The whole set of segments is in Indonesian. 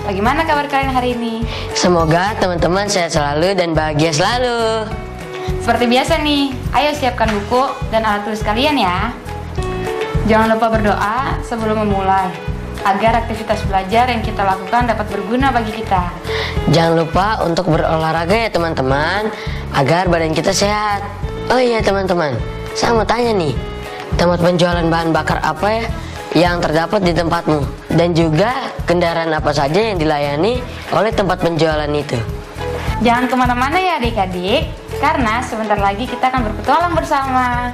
Bagaimana kabar kalian hari ini? Semoga teman-teman sehat selalu dan bahagia selalu. Seperti biasa nih, ayo siapkan buku dan alat tulis kalian ya. Jangan lupa berdoa sebelum memulai, agar aktivitas belajar yang kita lakukan dapat berguna bagi kita. Jangan lupa untuk berolahraga ya teman-teman, agar badan kita sehat. Oh iya teman-teman, saya mau tanya nih, tempat penjualan bahan bakar apa ya yang terdapat di tempatmu? Dan juga kendaraan apa saja yang dilayani oleh tempat penjualan itu? Jangan kemana-mana ya adik-adik, karena sebentar lagi kita akan berpetualang bersama.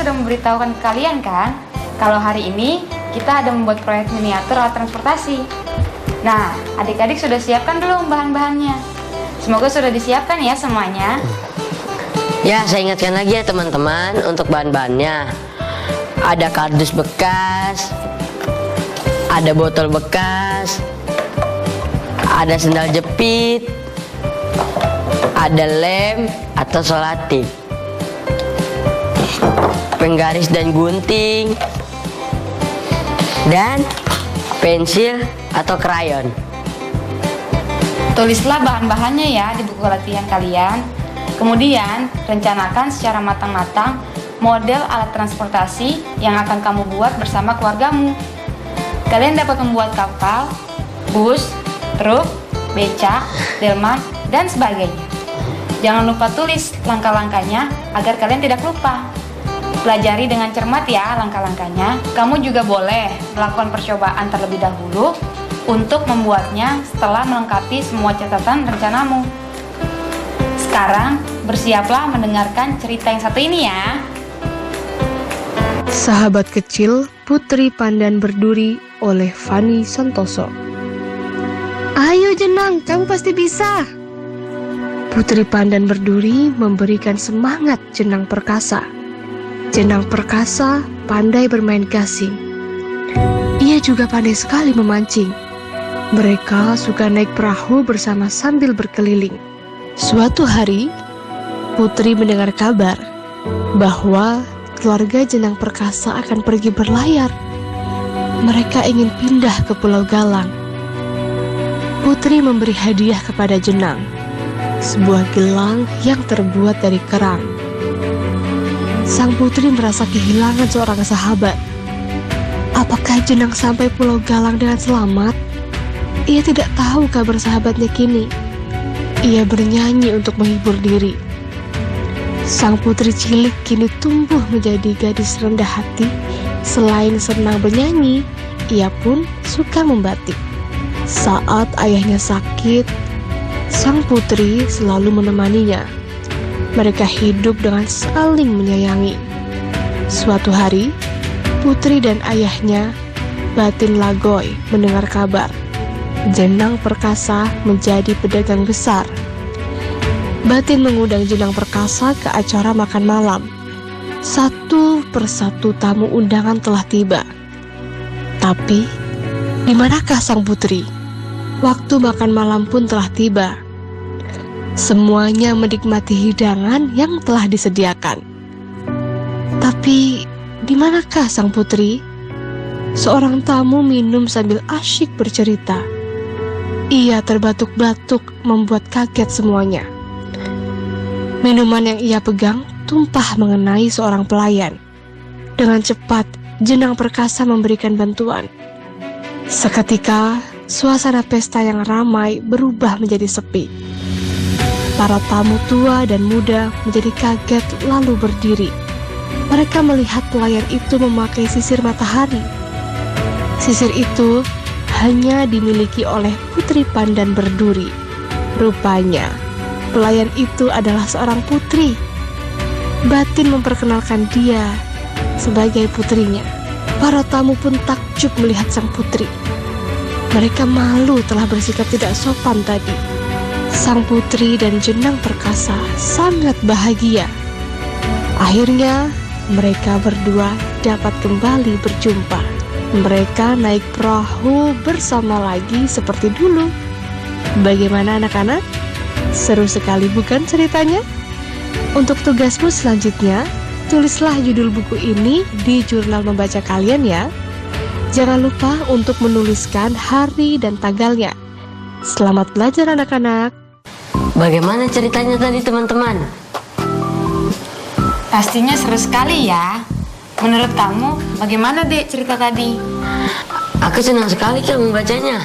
Memberitahukan ke kalian kan, kalau hari ini kita ada membuat proyek miniatur alat transportasi. Nah, adik-adik sudah siapkan belum bahan-bahannya? Semoga sudah disiapkan ya semuanya. Ya, saya ingatkan lagi ya teman-teman untuk bahan-bahannya. Ada kardus bekas, ada botol bekas, ada sendal jepit, ada lem atau selotip, penggaris dan gunting, dan pensil atau krayon. Tulislah bahan-bahannya ya di buku latihan kalian. Kemudian rencanakan secara matang-matang model alat transportasi yang akan kamu buat bersama keluargamu. Kalian dapat membuat kapal, bus, truk, becak, delman, dan sebagainya. Jangan lupa tulis langkah-langkahnya agar kalian tidak lupa. Pelajari dengan cermat ya langkah-langkahnya. Kamu juga boleh melakukan percobaan terlebih dahulu untuk membuatnya setelah melengkapi semua catatan rencanamu. Sekarang bersiaplah mendengarkan cerita yang satu ini ya. Sahabat Kecil Putri Pandan Berduri oleh Fanny Santoso. Ayo Jenang, kamu pasti bisa. Putri Pandan Berduri memberikan semangat Jenang perkasa. Jenang perkasa pandai bermain gasing. Ia juga pandai sekali memancing. Mereka suka naik perahu bersama sambil berkeliling. Suatu hari, Putri mendengar kabar bahwa keluarga Jenang perkasa akan pergi berlayar. Mereka ingin pindah ke Pulau Galang. Putri memberi hadiah kepada Jenang, sebuah gelang yang terbuat dari kerang. Sang putri merasa kehilangan seorang sahabat. Apakah Jenang sampai Pulau Galang dengan selamat? Ia tidak tahu kabar sahabatnya kini. Ia bernyanyi untuk menghibur diri. Sang putri cilik kini tumbuh menjadi gadis rendah hati. Selain senang bernyanyi, ia pun suka membatik. Saat ayahnya sakit, sang putri selalu menemaninya. Mereka hidup dengan saling menyayangi. Suatu hari, Putri dan ayahnya, Batin Lagoy, mendengar kabar Jenang perkasa menjadi pedagang besar. Batin mengundang Jenang perkasa ke acara makan malam. Satu persatu tamu undangan telah tiba. Tapi, di manakah sang putri? Waktu makan malam pun telah tiba. Semuanya menikmati hidangan yang telah disediakan. Tapi, di manakah sang putri? Seorang tamu minum sambil asyik bercerita. Ia terbatuk-batuk membuat kaget semuanya. Minuman yang ia pegang tumpah mengenai seorang pelayan. Dengan cepat, Jenang perkasa memberikan bantuan. Seketika, suasana pesta yang ramai berubah menjadi sepi. Para tamu tua dan muda menjadi kaget lalu berdiri. Mereka melihat pelayan itu memakai sisir matahari. Sisir itu hanya dimiliki oleh Putri Pandan Berduri. Rupanya, pelayan itu adalah seorang putri. Batin memperkenalkan dia sebagai putrinya. Para tamu pun takjub melihat sang putri. Mereka malu telah bersikap tidak sopan tadi. Sang putri dan Jenang perkasa sangat bahagia. Akhirnya, mereka berdua dapat kembali berjumpa. Mereka naik perahu bersama lagi seperti dulu. Bagaimana anak-anak? Seru sekali bukan ceritanya? Untuk tugasmu selanjutnya, tulislah judul buku ini di jurnal membaca kalian ya. Jangan lupa untuk menuliskan hari dan tanggalnya. Selamat belajar anak-anak. Bagaimana ceritanya tadi teman-teman? Pastinya seru sekali ya. Menurut kamu, bagaimana Dek cerita tadi? Aku senang sekali Kak membacanya.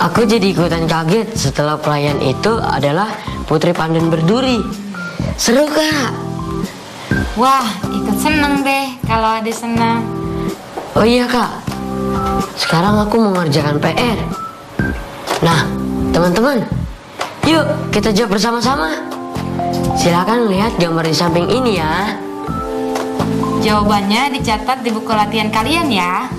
Aku jadi ikutan kaget setelah pelayan itu adalah Putri Pandan Berduri. Seru Kak. Wah, ikut seneng deh kalau Adik senang. Oh iya Kak, sekarang aku mau mengerjakan PR. Nah, teman-teman, yuk kita jawab bersama-sama. Silakan lihat gambar di samping ini ya. Jawabannya dicatat di buku latihan kalian ya.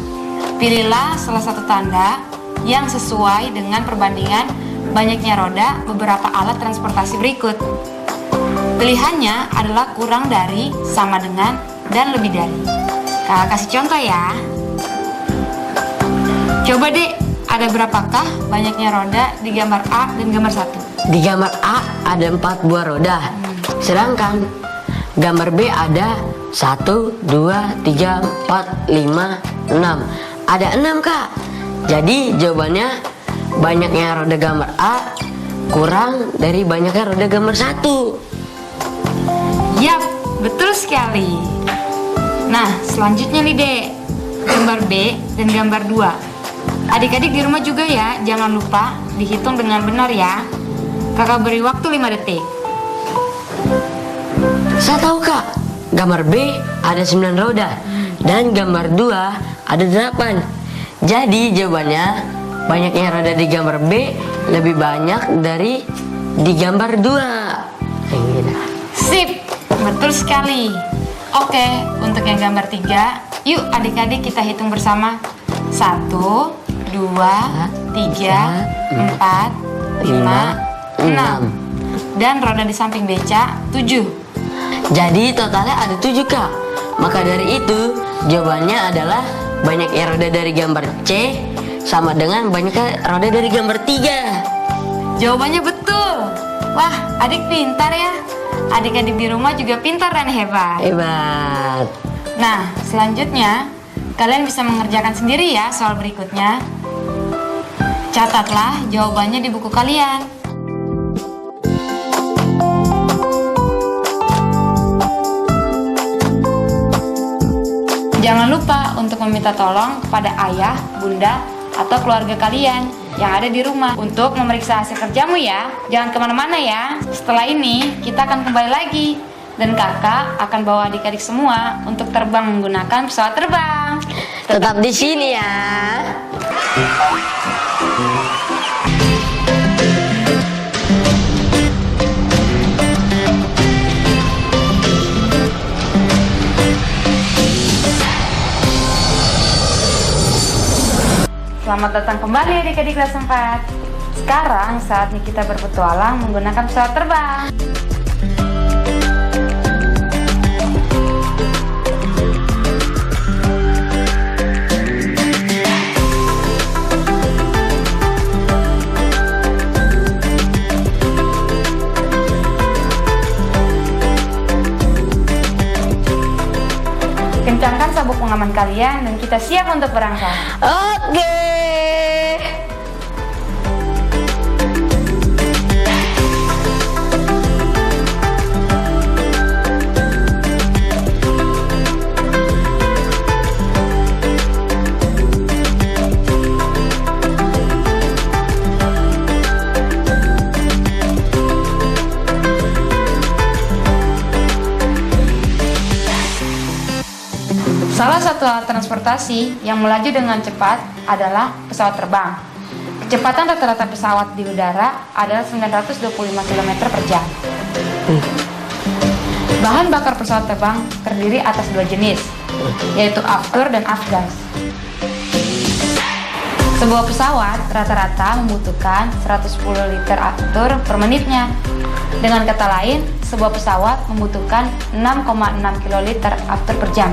Pilihlah salah satu tanda yang sesuai dengan perbandingan banyaknya roda beberapa alat transportasi berikut. Pilihannya adalah kurang dari, sama dengan, dan lebih dari. Kakak kasih contoh ya. Coba Dek, ada berapakah banyaknya roda di gambar A dan gambar 1? Di gambar A ada 4 buah roda. Sedangkan gambar B ada 1, 2, 3, 4, 5, 6. Ada 6 Kak. Jadi jawabannya banyaknya roda gambar A kurang dari banyaknya roda gambar 1. Yap, betul sekali. Nah, selanjutnya nih Dek, gambar B dan gambar 2. Adik-adik di rumah juga ya, jangan lupa dihitung dengan benar ya. Kakak beri waktu 5 detik. Saya tahu Kak, gambar B ada 9 roda dan gambar 2 ada 8. Jadi jawabannya banyaknya roda di gambar B lebih banyak dari di gambar 2. Sip, betul sekali. Oke, untuk yang gambar 3, yuk adik-adik kita hitung bersama. 1, 2, 3, 4, 5, 6. Dan roda di samping beca 7. Jadi totalnya ada 7 Kak. Maka dari itu jawabannya adalah banyaknya roda dari gambar C sama dengan banyaknya roda dari gambar 3. Jawabannya betul. Wah, adik pintar ya. Adik-adik di rumah juga pintar dan hebat. Hebat. Nah, selanjutnya kalian bisa mengerjakan sendiri ya soal berikutnya. Catatlah jawabannya di buku kalian. Jangan lupa untuk meminta tolong kepada ayah, bunda, atau keluarga kalian yang ada di rumah untuk memeriksa hasil kerjamu ya. Jangan kemana-mana ya. Setelah ini kita akan kembali lagi dan kakak akan bawa adik-adik semua untuk terbang menggunakan pesawat terbang. Tetap di sini ya. Selamat datang kembali adik-adik kelas 4. Sekarang saatnya kita berpetualang menggunakan pesawat terbang. sabuk pengaman kalian dan kita siap untuk berangkat. Oke. Salah satu alat transportasi yang melaju dengan cepat adalah pesawat terbang. Kecepatan rata-rata pesawat di udara adalah 925 km per jam. Bahan bakar pesawat terbang terdiri atas dua jenis, yaitu aftur dan afgas. Sebuah pesawat rata-rata membutuhkan 110 liter aftur per menitnya. Dengan kata lain, sebuah pesawat membutuhkan 6,6 kiloliter aftur per jam.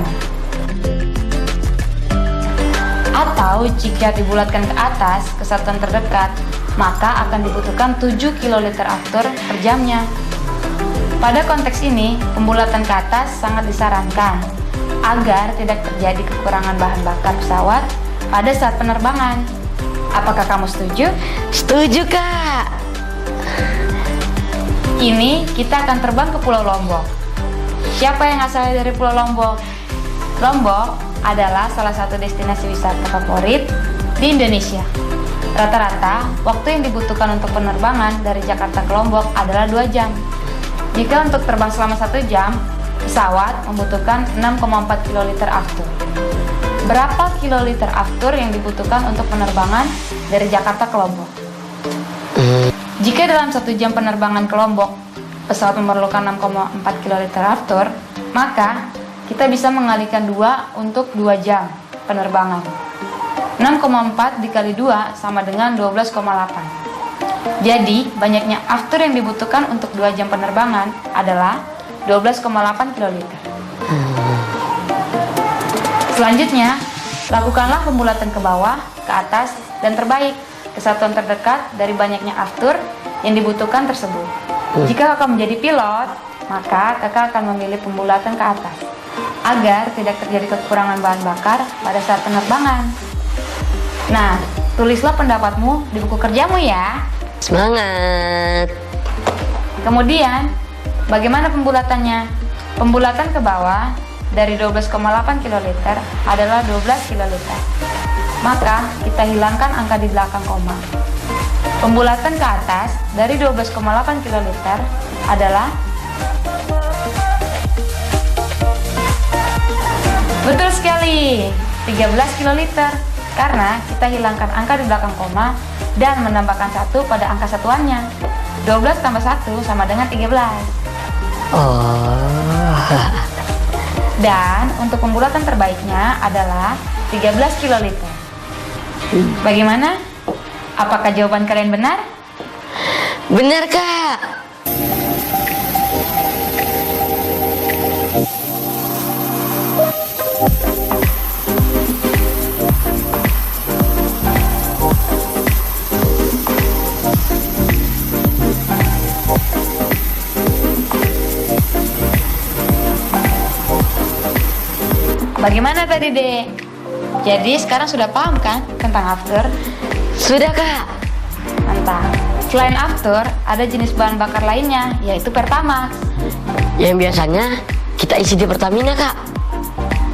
Atau jika dibulatkan ke atas ke satuan terdekat, maka akan dibutuhkan 7 kiloliter aftur per jamnya. Pada konteks ini, pembulatan ke atas sangat disarankan agar tidak terjadi kekurangan bahan bakar pesawat pada saat penerbangan. Apakah kamu setuju? Setuju, Kak. Kini kita akan terbang ke Pulau Lombok. Siapa yang asalnya dari Pulau Lombok? Lombok adalah salah satu destinasi wisata favorit di Indonesia. Rata-rata, waktu yang dibutuhkan untuk penerbangan dari Jakarta ke Lombok adalah 2 jam. Jika untuk terbang selama 1 jam, pesawat membutuhkan 6,4 kiloliter aftur. Berapa kiloliter aftur yang dibutuhkan untuk penerbangan dari Jakarta ke Lombok? Jika dalam 1 jam penerbangan ke Lombok, pesawat memerlukan 6,4 kiloliter aftur, maka kita bisa mengalihkan 2 untuk 2 jam penerbangan. 6,4 dikali 2 sama dengan 12,8. Jadi, banyaknya aftur yang dibutuhkan untuk 2 jam penerbangan adalah 12,8 kiloliter. Selanjutnya, lakukanlah pembulatan ke bawah, ke atas, dan terbaik ke satuan terdekat dari banyaknya aftur yang dibutuhkan tersebut. Jika kakak menjadi pilot, maka kakak akan memilih pembulatan ke atas agar tidak terjadi kekurangan bahan bakar pada saat penerbangan. Nah, tulislah pendapatmu di buku kerjamu ya. Semangat. Kemudian, bagaimana pembulatannya? Pembulatan ke bawah dari 12,8 kiloliter adalah 12 kiloliter. Maka, kita hilangkan angka di belakang koma. Pembulatan ke atas dari 12,8 kiloliter adalah betul sekali, 13 kiloliter. Karena kita hilangkan angka di belakang koma dan menambahkan 1 pada angka satuannya. 12 tambah 1 sama dengan 13. Dan untuk pembulatan terbaiknya adalah 13 kiloliter. Bagaimana? Apakah jawaban kalian benar? Benar, Kak. Bagaimana tadi, Dek? Jadi sekarang sudah paham kan tentang aftur? Sudah, Kak. Mantap. Selain aftur, ada jenis bahan bakar lainnya, yaitu Pertamax. Yang biasanya kita isi di Pertamina, Kak.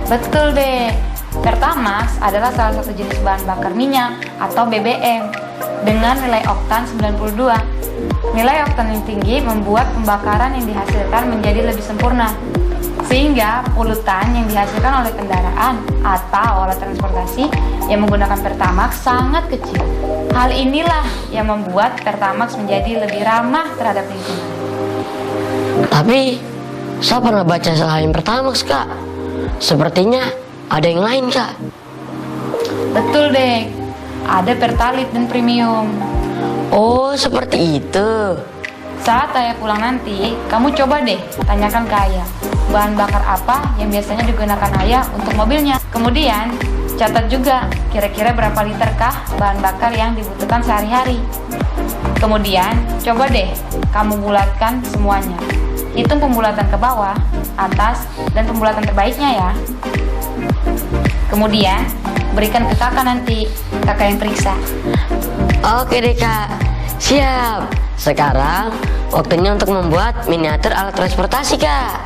Betul, Dek. Pertamax adalah salah satu jenis bahan bakar minyak atau BBM dengan nilai oktan 92. Nilai oktan yang tinggi membuat pembakaran yang dihasilkan menjadi lebih sempurna, sehingga polutan yang dihasilkan oleh kendaraan atau alat transportasi yang menggunakan Pertamax sangat kecil. Hal inilah yang membuat Pertamax menjadi lebih ramah terhadap lingkungan. Tapi, saya pernah baca selain Pertamax, Kak. Sepertinya ada yang lain, Kak. Betul, Dek. Ada Pertalite dan Premium. Oh, seperti itu. Saat Ayah pulang nanti, kamu coba deh tanyakan ke Ayah bahan bakar apa yang biasanya digunakan Ayah untuk mobilnya. Kemudian, catat juga kira-kira berapa liter kah bahan bakar yang dibutuhkan sehari-hari. Kemudian, coba deh kamu bulatkan semuanya. Hitung pembulatan ke bawah, atas, dan pembulatan terbaiknya ya. Kemudian, berikan ke kakak nanti, kakak yang periksa. Oke deh kak, siap. Sekarang waktunya untuk membuat miniatur alat transportasi kak.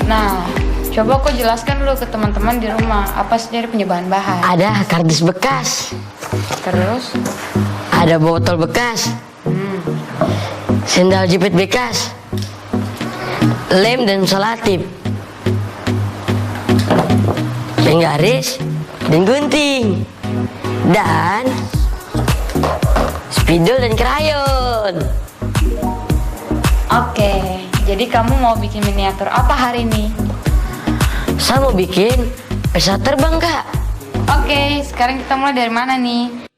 Nah, coba kau jelaskan dulu ke teman-teman di rumah, apa saja punya bahan-bahan. Ada kardus bekas, Terus, ada botol bekas, sendal jepit bekas, lem dan selotip, penggaris dan gunting, dan spidol dan krayon. oke, jadi kamu mau bikin miniatur apa hari ini? Saya mau bikin pesawat terbang kak. Oke, sekarang kita mulai dari mana nih?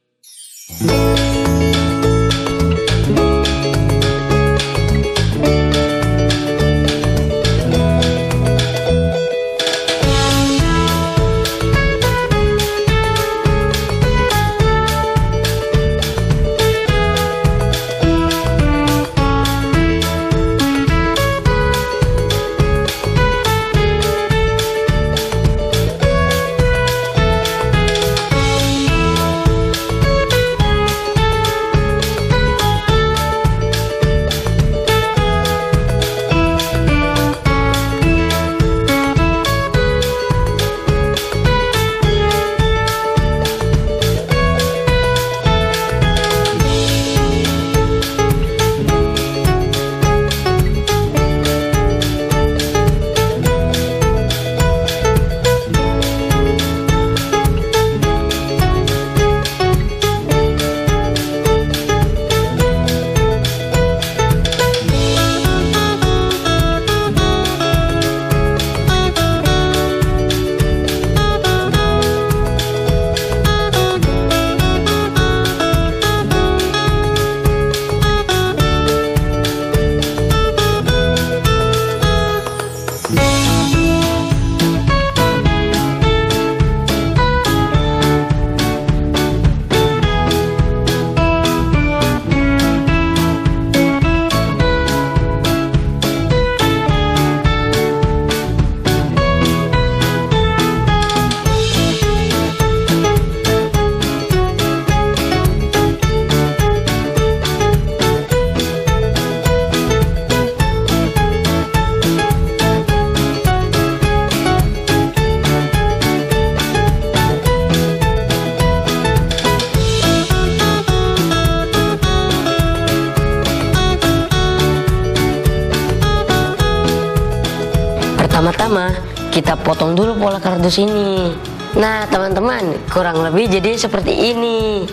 Pertama-tama kita potong dulu pola kardus ini. Nah teman-teman, kurang lebih jadi seperti ini.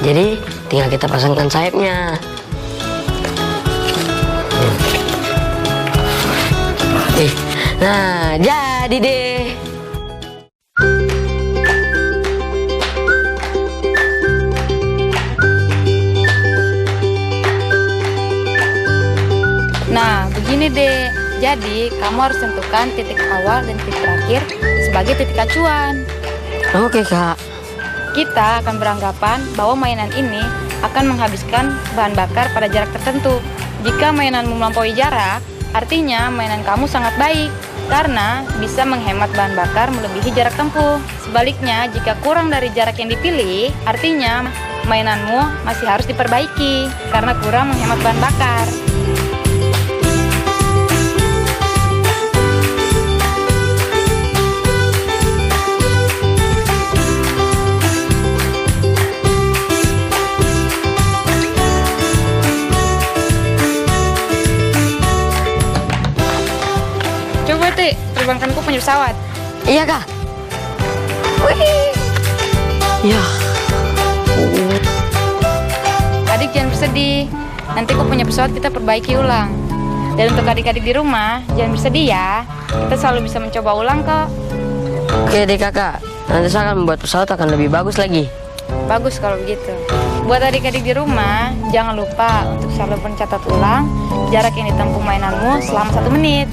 Jadi tinggal kita pasangkan sayapnya. Nah jadi deh. Nah, begini deh. Jadi, kamu harus tentukan titik awal dan titik terakhir sebagai titik acuan. Oke kak. Kita akan beranggapan bahwa mainan ini akan menghabiskan bahan bakar pada jarak tertentu. Jika mainanmu melampaui jarak, artinya mainan kamu sangat baik karena bisa menghemat bahan bakar melebihi jarak tempuh. Sebaliknya, jika kurang dari jarak yang dipilih, artinya mainanmu masih harus diperbaiki karena kurang menghemat bahan bakar. Coba terbangkanku punya pesawat. Iya kak. Wih. Ya. Adik jangan bersedih. Nanti aku punya pesawat kita perbaiki ulang. Dan untuk adik-adik di rumah jangan bersedih ya. Kita selalu bisa mencoba ulang kok. Oke deh kakak. Nanti saya akan membuat pesawat akan lebih bagus lagi. Bagus kalau begitu. Buat adik-adik di rumah jangan lupa untuk selalu mencatat ulang jarak yang ditempuh mainanmu selama 1 menit.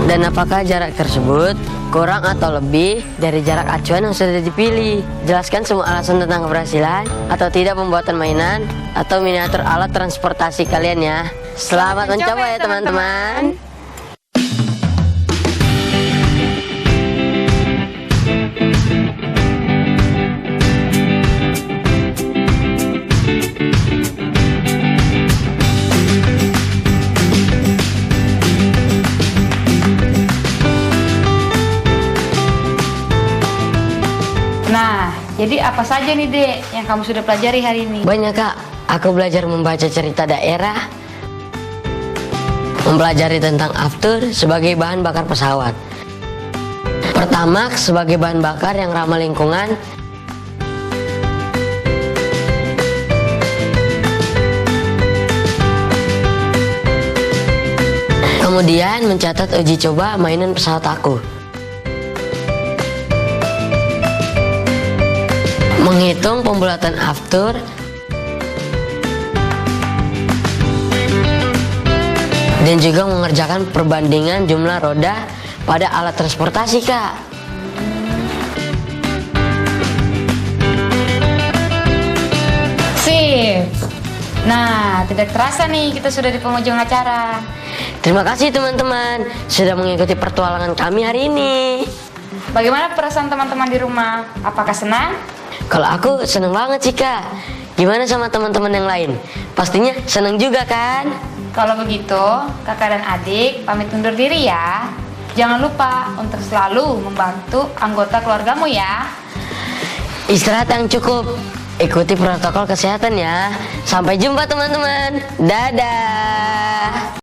Dan apakah jarak tersebut kurang atau lebih dari jarak acuan yang sudah dipilih? Jelaskan semua alasan tentang keberhasilan atau tidak pembuatan mainan atau miniatur alat transportasi kalian ya. Selamat mencoba ya teman-teman. Jadi apa saja nih Dek yang kamu sudah pelajari hari ini? Banyak Kak, aku belajar membaca cerita daerah, mempelajari tentang aftur sebagai bahan bakar pesawat, Pertamax sebagai bahan bakar yang ramah lingkungan, kemudian mencatat uji coba mainan pesawat aku, menghitung pembulatan aftur, dan juga mengerjakan perbandingan jumlah roda pada alat transportasi Kak. Sip. Nah, tidak terasa nih kita sudah di penghujung acara. Terima kasih teman-teman sudah mengikuti pertualangan kami hari ini. Bagaimana perasaan teman-teman di rumah? Apakah senang? Kalau aku seneng banget sih Kak. Gimana sama teman-teman yang lain? Pastinya seneng juga kan? Kalau begitu, kakak dan adik pamit undur diri ya. Jangan lupa untuk selalu membantu anggota keluargamu ya. Istirahat yang cukup. Ikuti protokol kesehatan ya. Sampai jumpa teman-teman. Dadah.